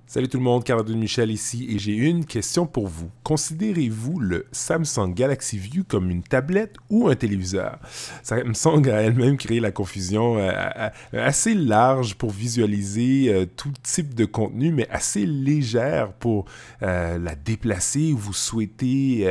Salut tout le monde, Carl Michel ici et j'ai une question pour vous. Considérez-vous le Samsung Galaxy View comme une tablette ou un téléviseur? Samsung a elle-même créé la confusion assez large pour visualiser tout type de contenu, mais assez légère pour la déplacer où vous souhaitez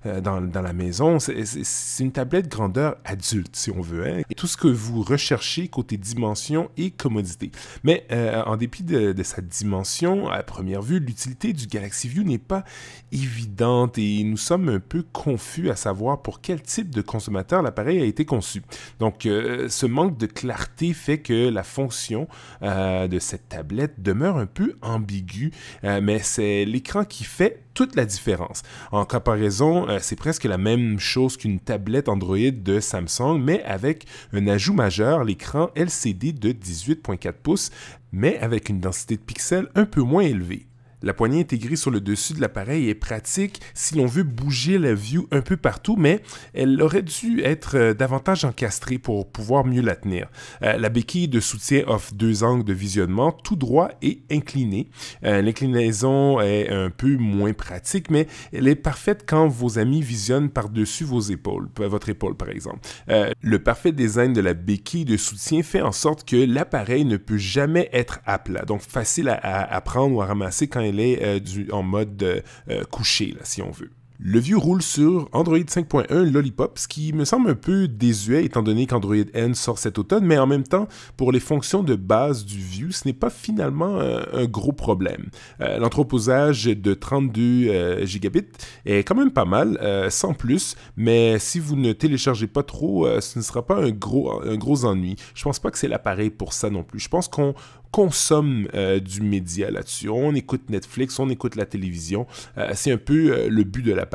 dans la maison. C'est une tablette grandeur adulte, si on veut, hein? Et tout ce que vous recherchez côté dimension et commodité. Mais en dépit de sa dimension, à première vue, l'utilité du Galaxy View n'est pas évidente et nous sommes un peu confus à savoir pour quel type de consommateur l'appareil a été conçu. Donc, ce manque de clarté fait que la fonction de cette tablette demeure un peu ambiguë, mais c'est l'écran qui fait toute la différence. En comparaison, c'est presque la même chose qu'une tablette Android de Samsung, mais avec un ajout majeur, l'écran LCD de 18,4 pouces, mais avec une densité de pixels un peu moins élevée. La poignée intégrée sur le dessus de l'appareil est pratique si l'on veut bouger la view un peu partout, mais elle aurait dû être davantage encastrée pour pouvoir mieux la tenir. La béquille de soutien offre deux angles de visionnement, tout droit et incliné. L'inclinaison est un peu moins pratique, mais elle est parfaite quand vos amis visionnent par-dessus vos épaules, votre épaule par exemple. Le parfait design de la béquille de soutien fait en sorte que l'appareil ne peut jamais être à plat, donc facile à prendre ou à ramasser quand elle est en mode couché, là, si on veut. Le View roule sur Android 5.1 Lollipop, ce qui me semble un peu désuet étant donné qu'Android N sort cet automne, mais en même temps, pour les fonctions de base du View, ce n'est pas finalement un gros problème. L'entreposage de 32 gigabits est quand même pas mal, sans plus, mais si vous ne téléchargez pas trop, ce ne sera pas un gros ennui. Je pense pas que c'est l'appareil pour ça non plus. Je pense qu'on consomme du média là-dessus. On écoute Netflix, on écoute la télévision. C'est un peu le but de l'appareil.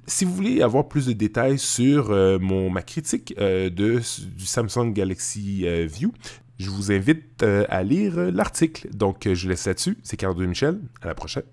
Si vous voulez avoir plus de détails sur ma critique du Samsung Galaxy View, je vous invite à lire l'article. Donc, je laisse là-dessus. C'est Carl Michel. À la prochaine.